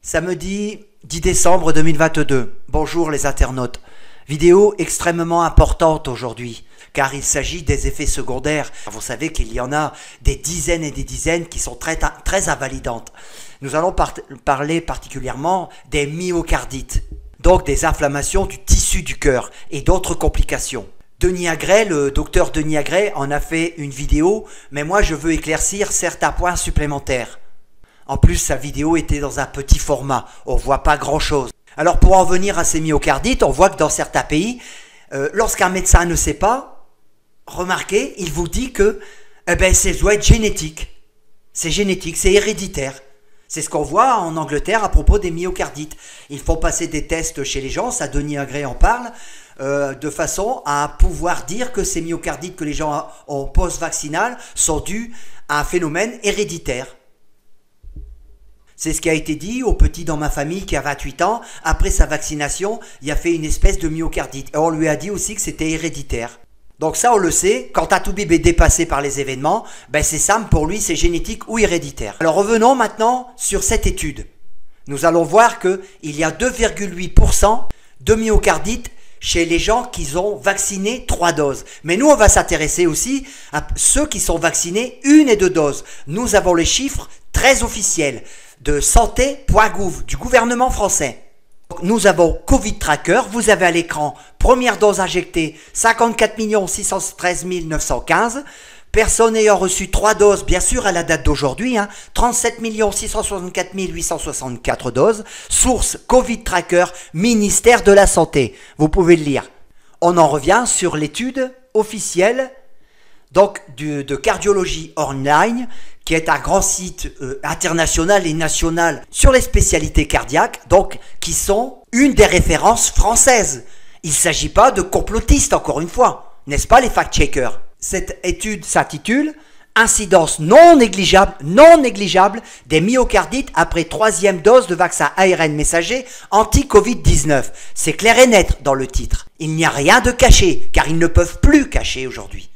Samedi 10 décembre 2022. Bonjour les internautes. Vidéo extrêmement importante aujourd'hui, car il s'agit des effets secondaires. Vous savez qu'il y en a des dizaines et des dizaines qui sont très invalidantes. Nous allons parler particulièrement des myocardites, donc des inflammations du tissu du cœur et d'autres complications. Denis Agrey, le docteur Denis Agrey, en a fait une vidéo, mais moi je veux éclaircir certains points supplémentaires. En plus, sa vidéo était dans un petit format, on ne voit pas grand-chose. Alors pour en venir à ces myocardites, on voit que dans certains pays, lorsqu'un médecin ne sait pas, remarquez, il vous dit que ça doit être génétique. C'est génétique, c'est héréditaire. C'est ce qu'on voit en Angleterre à propos des myocardites. Ils font passer des tests chez les gens, ça Denis Agrey en parle, de façon à pouvoir dire que ces myocardites que les gens ont post-vaccinal sont dus à un phénomène héréditaire. C'est ce qui a été dit au petit dans ma famille qui a 28 ans. Après sa vaccination, il a fait une espèce de myocardite. Et on lui a dit aussi que c'était héréditaire. Donc ça, on le sait, quand Atoubib est dépassé par les événements, c'est simple, pour lui, c'est génétique ou héréditaire. Alors revenons maintenant sur cette étude. Nous allons voir qu'il y a 2,8% de myocardites chez les gens qui ont vacciné 3 doses. Mais nous, on va s'intéresser aussi à ceux qui sont vaccinés 1 et 2 doses. Nous avons les chiffres très officiels de santé.gouv du gouvernement français. Nous avons Covid Tracker, vous avez à l'écran, première dose injectée, 54 613 915, personnes ayant reçu 3 doses, bien sûr à la date d'aujourd'hui, 37 664 864 doses, source Covid Tracker, ministère de la Santé. Vous pouvez le lire. On en revient sur l'étude officielle donc de Cardiologie Online, qui est un grand site international et national sur les spécialités cardiaques, donc qui sont une des références françaises. Il ne s'agit pas de complotistes, encore une fois, n'est-ce pas les fact-checkers? Cette étude s'intitule « Incidence non négligeable des myocardites après 3e dose de vaccin ARN messager anti-Covid-19 ». C'est clair et net dans le titre. Il n'y a rien de caché, car ils ne peuvent plus cacher aujourd'hui.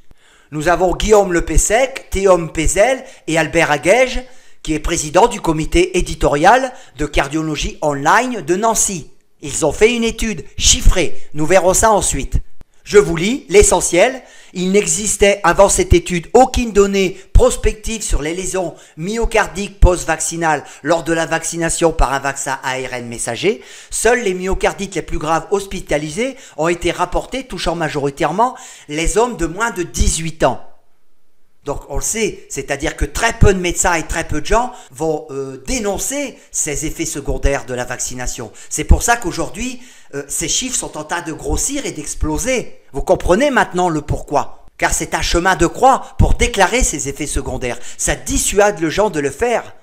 Nous avons Guillaume Lepessec, Théom Pézel et Albert Aguège, qui est président du comité éditorial de Cardiologie Online de Nancy. Ils ont fait une étude chiffrée, nous verrons ça ensuite. Je vous lis l'essentiel. Il n'existait avant cette étude aucune donnée prospective sur les lésions myocardiques post-vaccinales lors de la vaccination par un vaccin ARN messager. Seuls les myocardites les plus graves hospitalisés ont été rapportés, touchant majoritairement les hommes de moins de 18 ans. Donc on le sait, c'est-à-dire que très peu de médecins et très peu de gens vont dénoncer ces effets secondaires de la vaccination. C'est pour ça qu'aujourd'hui, ces chiffres sont en train de grossir et d'exploser. Vous comprenez maintenant le pourquoi? Car c'est un chemin de croix pour déclarer ces effets secondaires. Ça dissuade les gens de le faire.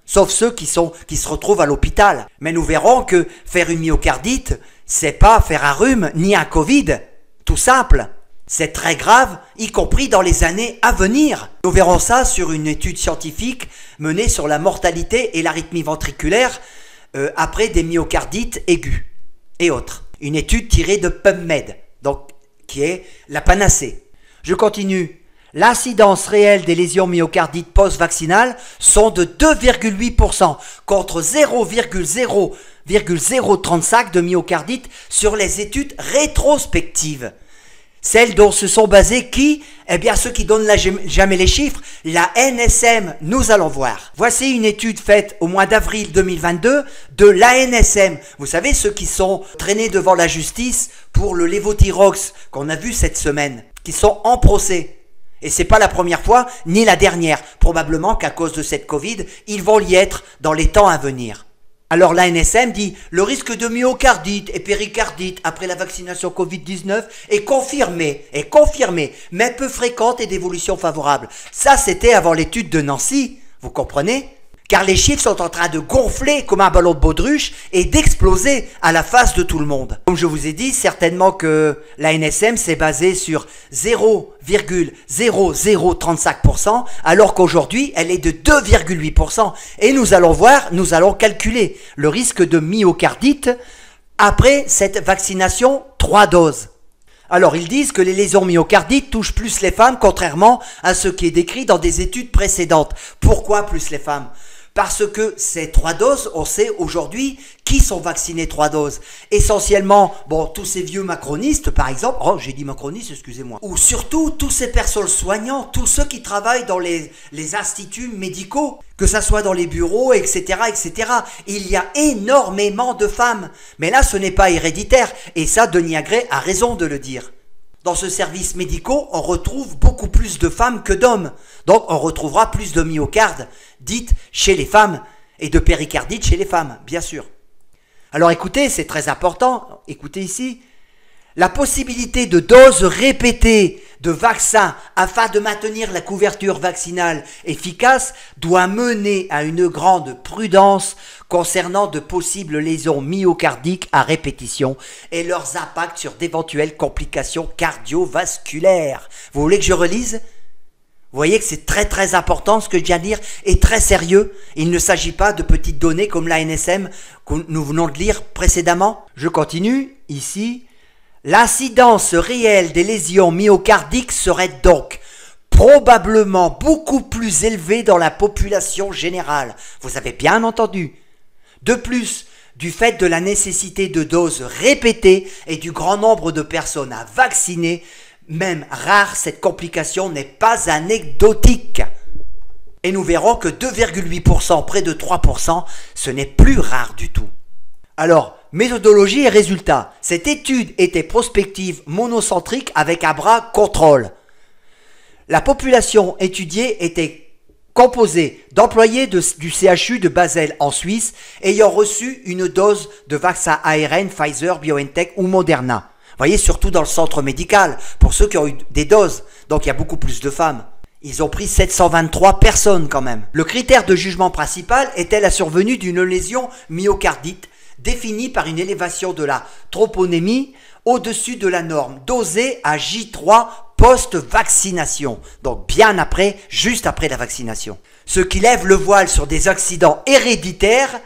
Sauf ceux qui se retrouvent à l'hôpital. Mais nous verrons que faire une myocardite, c'est pas faire un rhume ni un Covid. Tout simple. C'est très grave, y compris dans les années à venir. Nous verrons ça sur une étude scientifique menée sur la mortalité et l'arythmie ventriculaire après des myocardites aigus et autres. Une étude tirée de PubMed, donc qui est la panacée. Je continue. L'incidence réelle des lésions myocardites post-vaccinales sont de 2,8% contre 0,035 de myocardites sur les études rétrospectives. Celles dont se sont basés qui? Eh bien ceux qui donnent jamais les chiffres, la NSM, nous allons voir. Voici une étude faite au mois d'avril 2022 de l'ANSM. Vous savez, ceux qui sont traînés devant la justice pour le lévothyrox qu'on a vu cette semaine, qui sont en procès. Et c'est pas la première fois, ni la dernière. Probablement qu'à cause de cette Covid, ils vont y être dans les temps à venir. Alors l'ANSM dit le risque de myocardite et péricardite après la vaccination Covid-19 est confirmé, mais peu fréquente et d'évolution favorable. Ça c'était avant l'étude de Nancy, vous comprenez? Car les chiffres sont en train de gonfler comme un ballon de baudruche et d'exploser à la face de tout le monde. Comme je vous ai dit, certainement que l'ANSM s'est basée sur 0,0035%, alors qu'aujourd'hui, elle est de 2,8%. Et nous allons voir, nous allons calculer le risque de myocardite après cette vaccination 3 doses. Alors, ils disent que les lésions myocardiques touchent plus les femmes, contrairement à ce qui est décrit dans des études précédentes. Pourquoi plus les femmes? Parce que ces 3 doses, on sait aujourd'hui qui sont vaccinés 3 doses. Essentiellement, bon, tous ces vieux macronistes, par exemple, oh, j'ai dit macronistes, excusez-moi, ou surtout tous ces personnels soignants, tous ceux qui travaillent dans les instituts médicaux, que ça soit dans les bureaux, etc., etc. Il y a énormément de femmes. Mais là, ce n'est pas héréditaire. Et ça, Denis Agré a raison de le dire. Dans ce service médical, on retrouve beaucoup plus de femmes que d'hommes. Donc, on retrouvera plus de myocarde dites chez les femmes et de péricardite chez les femmes, bien sûr. Alors écoutez, c'est très important, écoutez ici, la possibilité de doses répétées de vaccins afin de maintenir la couverture vaccinale efficace doit mener à une grande prudence concernant de possibles lésions myocardiques à répétition et leurs impacts sur d'éventuelles complications cardiovasculaires. Vous voulez que je relise ? Vous voyez que c'est très important ce que je viens de dire et très sérieux. Il ne s'agit pas de petites données comme l'ANSM que nous venons de lire précédemment. Je continue ici. L'incidence réelle des lésions myocardiques serait donc probablement beaucoup plus élevée dans la population générale. Vous avez bien entendu. De plus, du fait de la nécessité de doses répétées et du grand nombre de personnes à vacciner, même rare, cette complication n'est pas anecdotique. Et nous verrons que 2,8%, près de 3%, ce n'est plus rare du tout. Alors, méthodologie et résultats. Cette étude était prospective monocentrique avec un bras contrôle. La population étudiée était composée d'employés du CHU de Basel en Suisse ayant reçu une dose de vaccin ARN Pfizer, BioNTech ou Moderna. Vous voyez, surtout dans le centre médical, pour ceux qui ont eu des doses. Donc il y a beaucoup plus de femmes. Ils ont pris 723 personnes quand même. Le critère de jugement principal était la survenue d'une lésion myocardite définie par une élévation de la troponémie au-dessus de la norme, dosée à J3 post-vaccination. Donc bien après, juste après la vaccination. Ce qui lève le voile sur des accidents héréditaires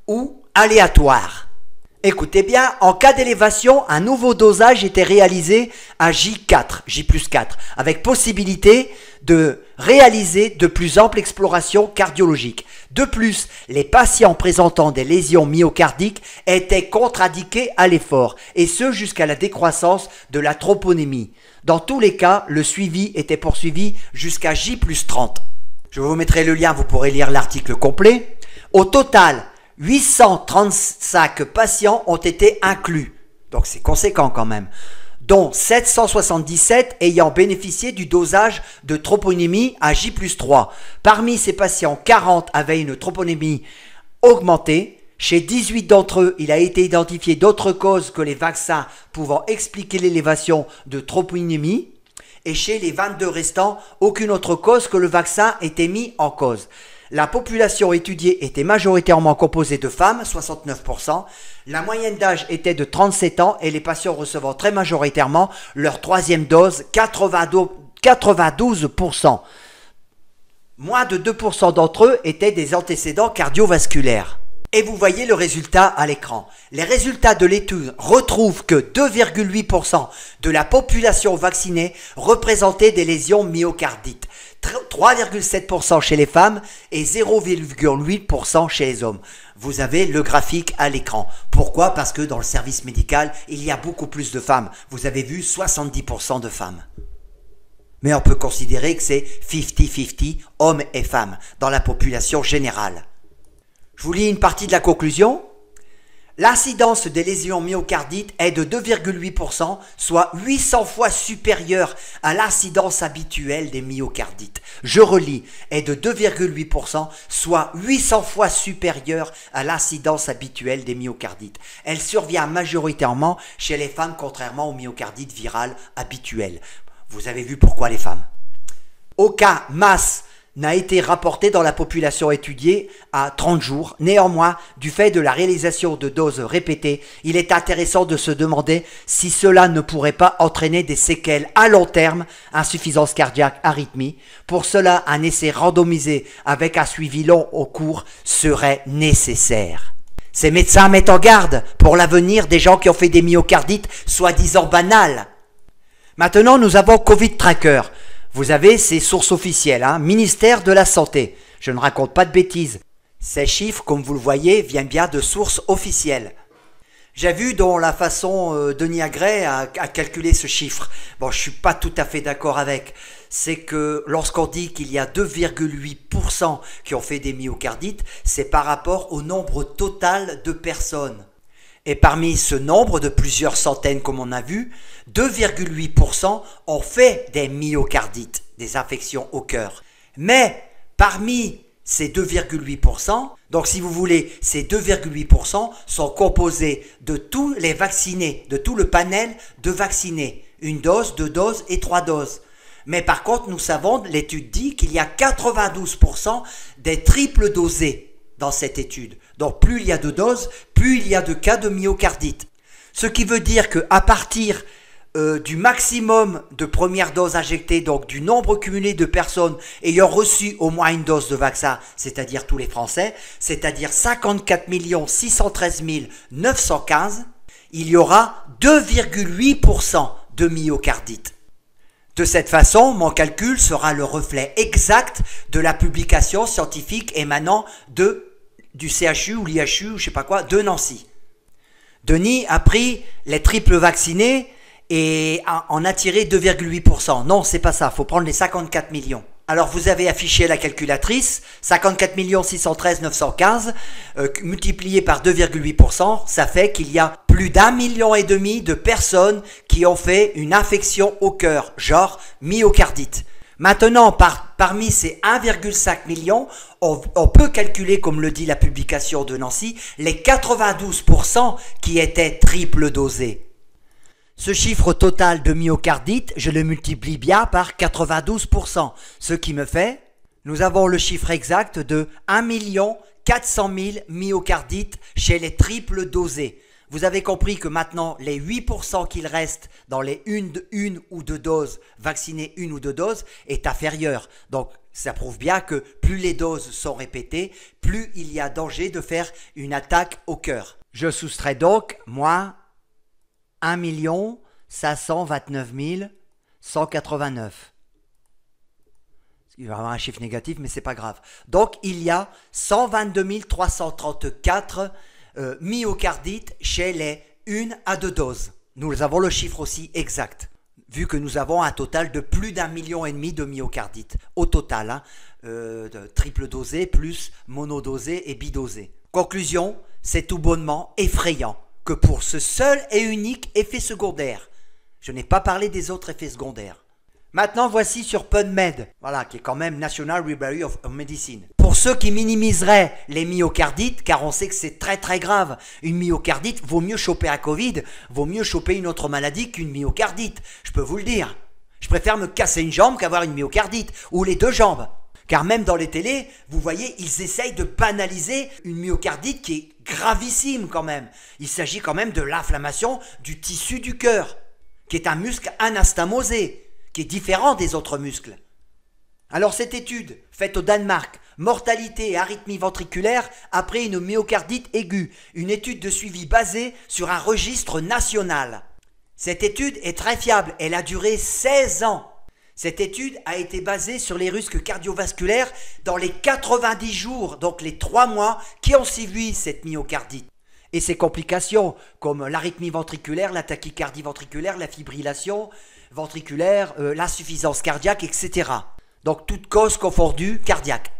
ou aléatoires. Écoutez bien, en cas d'élévation, un nouveau dosage était réalisé à J4, J+4, avec possibilité de réaliser de plus amples explorations cardiologiques. De plus, les patients présentant des lésions myocardiques étaient contre-indiqués à l'effort, et ce jusqu'à la décroissance de la troponémie. Dans tous les cas, le suivi était poursuivi jusqu'à J+30. Je vous mettrai le lien, vous pourrez lire l'article complet. Au total, 835 patients ont été inclus, donc c'est conséquent quand même, dont 777 ayant bénéficié du dosage de troponémie à J+3. Parmi ces patients, 40 avaient une troponémie augmentée. Chez 18 d'entre eux, il a été identifié d'autres causes que les vaccins pouvant expliquer l'élévation de troponémie. Et chez les 22 restants, aucune autre cause que le vaccin était mis en cause. La population étudiée était majoritairement composée de femmes, 69%. La moyenne d'âge était de 37 ans et les patients recevant très majoritairement leur 3e dose, 92%. Moins de 2% d'entre eux étaient des antécédents cardiovasculaires. Et vous voyez le résultat à l'écran. Les résultats de l'étude retrouvent que 2,8% de la population vaccinée représentait des lésions myocardites, 3,7% chez les femmes et 0,8% chez les hommes. Vous avez le graphique à l'écran. Pourquoi? Parce que dans le service médical, il y a beaucoup plus de femmes. Vous avez vu 70% de femmes. Mais on peut considérer que c'est 50-50, hommes et femmes, dans la population générale. Je vous lis une partie de la conclusion. L'incidence des lésions myocardites est de 2,8%, soit 800 fois supérieure à l'incidence habituelle des myocardites. Je relis, est de 2,8%, soit 800 fois supérieure à l'incidence habituelle des myocardites. Elle survient majoritairement chez les femmes, contrairement aux myocardites virales habituelles. Vous avez vu pourquoi les femmes. Aucun masse n'a été rapporté dans la population étudiée à 30 jours. Néanmoins, du fait de la réalisation de doses répétées, il est intéressant de se demander si cela ne pourrait pas entraîner des séquelles à long terme, insuffisance cardiaque, arythmie. Pour cela, un essai randomisé avec un suivi long au cours serait nécessaire. Ces médecins mettent en garde pour l'avenir des gens qui ont fait des myocardites soi-disant banales. Maintenant, nous avons Covid Tracker. Vous avez ces sources officielles, ministère de la Santé. Je ne raconte pas de bêtises. Ces chiffres, comme vous le voyez, viennent bien de sources officielles. J'ai vu dans la façon Denis Agré à calculer ce chiffre. Bon, je suis pas tout à fait d'accord avec. C'est que lorsqu'on dit qu'il y a 2,8% qui ont fait des myocardites, c'est par rapport au nombre total de personnes. Et parmi ce nombre de plusieurs centaines, comme on a vu, 2,8% ont fait des myocardites, des affections au cœur. Mais parmi ces 2,8%, donc si vous voulez, ces 2,8% sont composés de tous les vaccinés, de tout le panel de vaccinés. Une dose, 2 doses et 3 doses. Mais par contre, nous savons, l'étude dit qu'il y a 92% des triples dosés dans cette étude. Donc plus il y a de doses, plus il y a de cas de myocardite. Ce qui veut dire qu'à partir du maximum de premières doses injectées, donc du nombre cumulé de personnes ayant reçu au moins une dose de vaccin, c'est-à-dire tous les Français, c'est-à-dire 54 613 915, il y aura 2,8% de myocardite. De cette façon, mon calcul sera le reflet exact de la publication scientifique émanant du CHU ou l'IHU ou je sais pas quoi de Nancy. Denis a pris les triples vaccinés et en a tiré 2,8%. Non, c'est pas ça, il faut prendre les 54 millions. Alors vous avez affiché la calculatrice, 54 613 915 multiplié par 2,8%, ça fait qu'il y a plus d'1,5 million de personnes qui ont fait une infection au cœur, genre myocardite. Maintenant, parmi ces 1,5 million, on peut calculer, comme le dit la publication de Nancy, les 92% qui étaient triple dosés. Ce chiffre total de myocardite, je le multiplie bien par 92%, ce qui me fait, nous avons le chiffre exact de 1 400 000 myocardites chez les triples dosés. Vous avez compris que maintenant, les 8% qu'il reste dans les une ou deux doses, vaccinés une ou deux doses, est inférieur. Donc, ça prouve bien que plus les doses sont répétées, plus il y a danger de faire une attaque au cœur. Je soustrais donc, moi, 1 529 189. Il va y avoir un chiffre négatif, mais c'est pas grave. Donc, il y a 122 334 myocardites chez les 1 à 2 doses. Nous avons le chiffre aussi exact, vu que nous avons un total de plus d'1,5 million de myocardites. Au total, hein, de triple dosé plus monodosé et bidosé. Conclusion, c'est tout bonnement effrayant que pour ce seul et unique effet secondaire, je n'ai pas parlé des autres effets secondaires. Maintenant, voici sur PubMed, voilà, qui est quand même National Library of Medicine. Pour ceux qui minimiseraient les myocardites, car on sait que c'est très très grave, une myocardite, vaut mieux choper un Covid, vaut mieux choper une autre maladie qu'une myocardite, je peux vous le dire. Je préfère me casser une jambe qu'avoir une myocardite, ou les deux jambes. Car même dans les télés, vous voyez, ils essayent de banaliser une myocardite qui est gravissime quand même. Il s'agit quand même de l'inflammation du tissu du cœur, qui est un muscle anastamosé, qui est différent des autres muscles. Alors cette étude, faite au Danemark, mortalité et arythmie ventriculaire après une myocardite aiguë, une étude de suivi basée sur un registre national. Cette étude est très fiable, elle a duré 16 ans. Cette étude a été basée sur les risques cardiovasculaires dans les 90 jours, donc les 3 mois qui ont suivi cette myocardite. Et ses complications, comme l'arythmie ventriculaire, la tachycardie ventriculaire, la fibrillation ventriculaire, l'insuffisance cardiaque, etc. Donc toutes causes confondues cardiaques.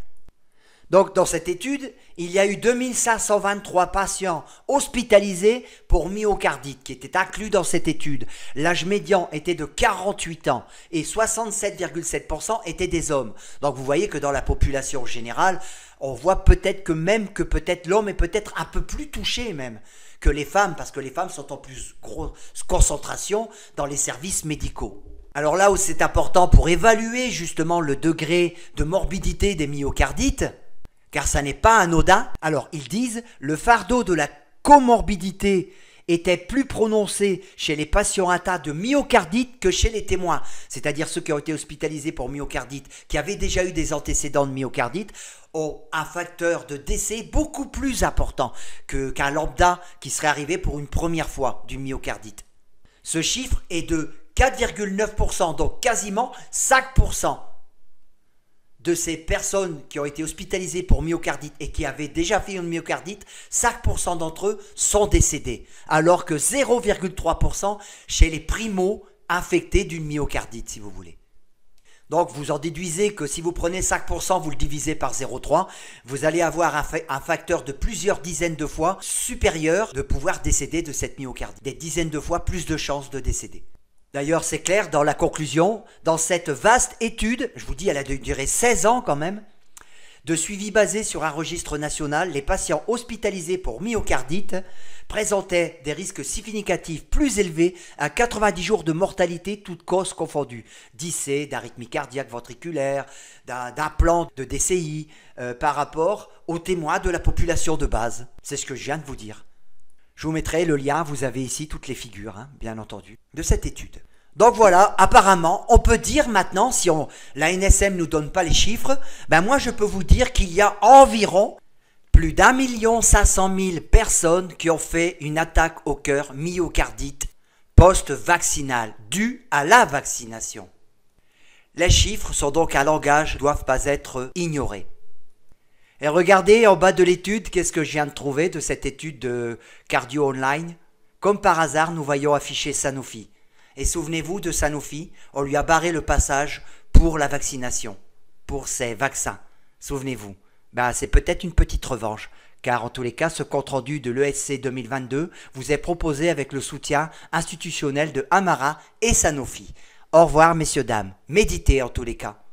Donc dans cette étude, il y a eu 2523 patients hospitalisés pour myocardite qui étaient inclus dans cette étude. L'âge médian était de 48 ans et 67,7% étaient des hommes. Donc vous voyez que dans la population générale, on voit peut-être que l'homme est peut-être un peu plus touché même que les femmes, parce que les femmes sont en plus grosse concentration dans les services médicaux. Alors là où c'est important pour évaluer justement le degré de morbidité des myocardites, car ça n'est pas anodin, alors ils disent le fardeau de la comorbidité était plus prononcé chez les patients atteints de myocardite que chez les témoins, c'est-à-dire ceux qui ont été hospitalisés pour myocardite, qui avaient déjà eu des antécédents de myocardite, ont un facteur de décès beaucoup plus important qu'un lambda qui serait arrivé pour une première fois du myocardite. Ce chiffre est de 4,9%, donc quasiment 5% de ces personnes qui ont été hospitalisées pour myocardite et qui avaient déjà fait une myocardite, 5% d'entre eux sont décédés, alors que 0,3% chez les primo-infectés d'une myocardite, si vous voulez. Donc vous en déduisez que si vous prenez 5%, vous le divisez par 0,3, vous allez avoir un facteur de plusieurs dizaines de fois supérieur de pouvoir décéder de cette myocardite. Des dizaines de fois plus de chances de décéder. D'ailleurs, c'est clair, dans la conclusion, dans cette vaste étude, je vous dis, elle a duré 16 ans quand même, de suivi basé sur un registre national, les patients hospitalisés pour myocardite présentaient des risques significatifs plus élevés à 90 jours de mortalité, toutes causes confondues, d'IC, d'arythmie cardiaque ventriculaire, d'implant de DCI, par rapport aux témoins de la population de base. C'est ce que je viens de vous dire. Je vous mettrai le lien, vous avez ici toutes les figures, hein, bien entendu, de cette étude. Donc voilà, apparemment, on peut dire maintenant, si la NSM ne nous donne pas les chiffres, ben moi je peux vous dire qu'il y a environ plus d'1 500 000 personnes qui ont fait une attaque au cœur myocardite post-vaccinale, due à la vaccination. Les chiffres sont donc un langage, ne doivent pas être ignorés. Et regardez en bas de l'étude, qu'est-ce que je viens de trouver de cette étude de Cardio Online. Comme par hasard, nous voyons afficher Sanofi. Et souvenez-vous de Sanofi, on lui a barré le passage pour la vaccination, pour ses vaccins. Souvenez-vous, ben, c'est peut-être une petite revanche, car en tous les cas, ce compte-rendu de l'ESC 2022 vous est proposé avec le soutien institutionnel de Amara et Sanofi. Au revoir, messieurs, dames. Méditez en tous les cas.